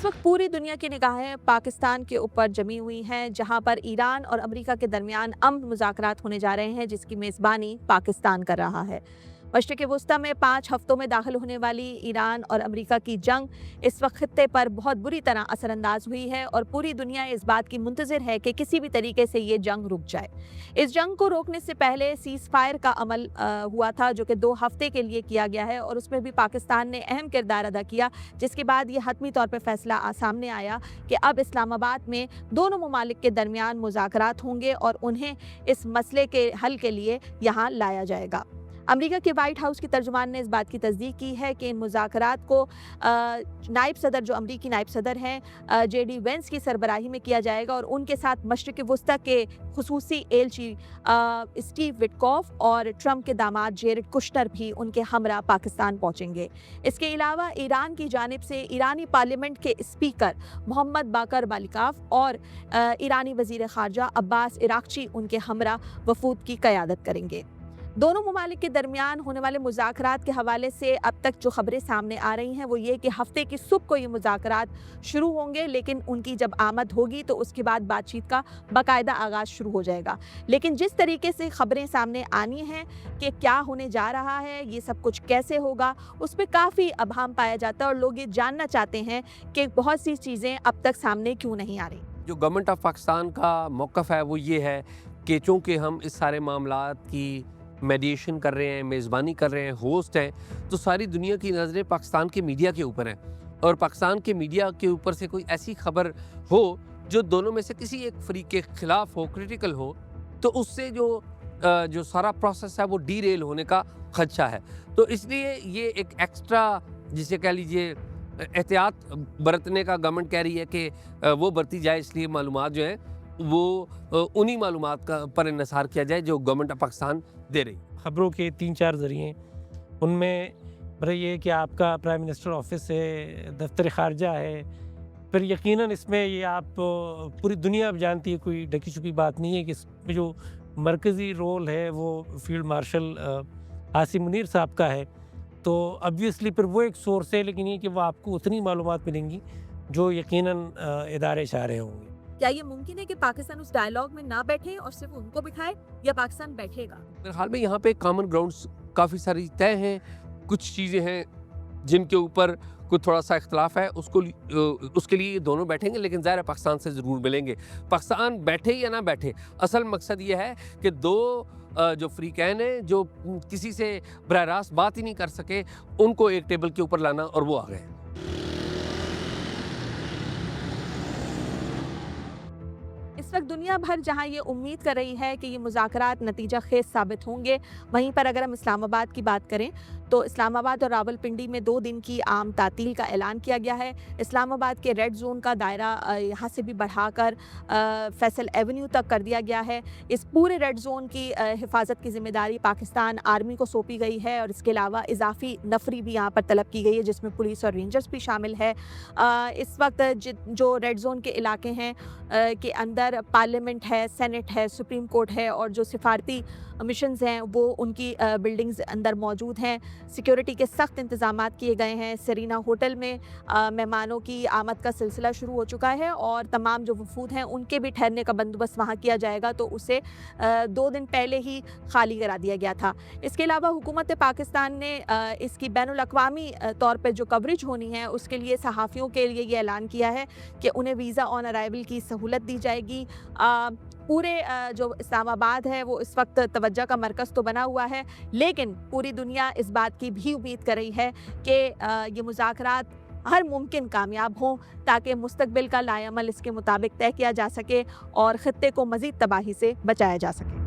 वक्त पूरी दुनिया की निगाहें पाकिस्तान के ऊपर जमी हुई हैं, जहां पर ईरान और अमेरिका के दरमियान अमन मुज़ाकरात होने जा रहे हैं, जिसकी मेज़बानी पाकिस्तान कर रहा है। मशरिक़ वस्ता में 5 हफ्तों में दाखिल होने वाली ईरान और अमेरिका की जंग इस वक्त खित्ते पर बहुत बुरी तरह असरअंदाज हुई है और पूरी दुनिया इस बात की मुंतज़िर है कि किसी भी तरीके से ये जंग रुक जाए। इस जंग को रोकने से पहले सीज़ फायर का अमल हुआ था, जो कि 2 हफ्ते के लिए किया गया है और उसमें भी पाकिस्तान ने अहम किरदार अदा किया, जिसके बाद ये हतमी तौर पर फैसला सामने आया कि अब इस्लामाबाद में दोनों ममालिक के दरमियान मुज़ाकरात होंगे और उन्हें इस मसले के हल के लिए यहाँ लाया जाएगा। अमेरिका के वाइट हाउस की तर्जुमान ने इस बात की तस्दीक की है कि इन मुज़ाकरात को नायब सदर, जो अमरीकी नायब सदर हैं, जेडी वेंस की सरबराही में किया जाएगा और उनके साथ मशरिक़ वस्ता के खुसूसी एलची स्टीव विटकॉफ और ट्रंप के दामाद जेरेड कुश्नर भी उनके हमरा पाकिस्तान पहुँचेंगे। इसके अलावा ईरान की जानिब से ईरानी पार्लियामेंट के स्पीकर मोहम्मद बाकर बालिकाफ और ईरानी वज़ीर ख़ारजा अब्बास इराक़ची उनके हमरा वफूद की क़यादत करेंगे। दोनों ममालिक के दरमियान होने वाले मुज़ाकरात के हवाले से अब तक जो खबरें सामने आ रही हैं वो ये कि हफ्ते की सुबह को ये मुज़ाकरात शुरू होंगे, लेकिन उनकी जब आमद होगी तो उसके बाद बातचीत का बाकायदा आगाज़ शुरू हो जाएगा। लेकिन जिस तरीके से खबरें सामने आनी हैं कि क्या होने जा रहा है, ये सब कुछ कैसे होगा, उस पर काफ़ी अभाम पाया जाता है और लोग ये जानना चाहते हैं कि बहुत सी चीज़ें अब तक सामने क्यों नहीं आ रही। जो गवर्नमेंट ऑफ पाकिस्तान का मौक़िफ़ है वो ये है कि चूँकि हम इस सारे मामलात की मेडिएशन कर रहे हैं, मेज़बानी कर रहे हैं, होस्ट हैं, तो सारी दुनिया की नज़रें पाकिस्तान के मीडिया के ऊपर हैं और पाकिस्तान के मीडिया के ऊपर से कोई ऐसी खबर हो जो दोनों में से किसी एक फ़रीक़ के ख़िलाफ़ हो, क्रिटिकल हो, तो उससे जो सारा प्रोसेस है वो डीरेल होने का ख़दशा है। तो इसलिए ये एक एक्स्ट्रा, जिसे कह लीजिए एहतियात बरतने का गवर्नमेंट कह रही है कि वो बरती जाए, इसलिए मालूमात जो हैं वो उन्हीं मालूमात का पर इन्हिसार किया जाए जो गवर्नमेंट ऑफ पाकिस्तान दे रही। ख़बरों के 3-4 ज़रिए, उनमें बड़ा ये है कि आपका प्राइम मिनिस्टर ऑफिस है, दफ्तर ख़ारजा है, फिर यकीनन इसमें ये आप पूरी दुनिया अब जानती है, कोई ढकी छुपी बात नहीं है कि इसमें जो मरकज़ी रोल है वो फील्ड मार्शल आसिम मुनीर साहब का है। तो ऑब्वियसली फिर वो एक सोर्स है, लेकिन ये कि वो आपको उतनी मालूमात मिलेंगी जो यकीनन इदारे इशारे होंगे। क्या ये मुमकिन है कि पाकिस्तान उस डायलॉग में ना बैठे और सिर्फ उनको बिठाए, या पाकिस्तान बैठेगा? मेरे ख्याल में यहाँ पे कॉमन ग्राउंड्स काफ़ी सारी तय हैं। कुछ चीज़ें हैं जिनके ऊपर कुछ थोड़ा सा इख्तलाफ है, उसके लिए दोनों बैठेंगे, लेकिन ज़ाहिर है पाकिस्तान से ज़रूर मिलेंगे। पाकिस्तान बैठे या ना बैठे, असल मकसद ये है कि दो जो फ़रीक़ैन हैं जो किसी से बराह रास्त बात ही नहीं कर सके, उनको एक टेबल के ऊपर लाना, और वो आ गए। इस वक्त दुनिया भर जहां ये उम्मीद कर रही है कि ये मुज़ाकरात नतीजा खेज़ साबित होंगे, वहीं पर अगर हम इस्लामाबाद की बात करें तो इस्लामाबाद और रावलपिंडी में 2 दिन की आम तातील का ऐलान किया गया है। इस्लामाबाद के रेड जोन का दायरा यहाँ से भी बढ़ाकर फैसल एवेन्यू तक कर दिया गया है। इस पूरे रेड जोन की हिफाजत की जिम्मेदारी पाकिस्तान आर्मी को सौंपी गई है और इसके अलावा इजाफी नफरी भी यहाँ पर तलब की गई है, जिसमें पुलिस और रेंजर्स भी शामिल है। इस वक्त जो रेड जोन के इलाके हैं के अंदर पार्लियामेंट है, सेनेट है, सुप्रीम कोर्ट है और जो सिफारती मिशंस हैं वो उनकी बिल्डिंग्स अंदर मौजूद हैं। सिक्योरिटी के सख्त इंतजामात किए गए हैं। सेरीना होटल में मेहमानों की आमद का सिलसिला शुरू हो चुका है और तमाम जो वफूद हैं उनके भी ठहरने का बंदोबस्त वहाँ किया जाएगा, तो उसे 2 दिन पहले ही खाली करा दिया गया था। इसके अलावा हुकूमत पाकिस्तान ने इसकी बैनुल अक़वामी तौर पर जो कवरेज होनी है उसके लिए सहाफ़ियों के लिए ये ऐलान किया है कि उन्हें वीज़ा ऑन अराइवल की सहूलत दी जाएगी। पूरे जो इस्लामाबाद है वो इस वक्त तवज्जो का मरकज़ तो बना हुआ है, लेकिन पूरी दुनिया इस बात की भी उम्मीद कर रही है कि ये मुज़ाकरात हर मुमकिन कामयाब हों, ताकि मुस्तक़बिल का लाएअमल इसके मुताबिक तय किया जा सके और ख़ित्ते को मज़ीद तबाही से बचाया जा सके।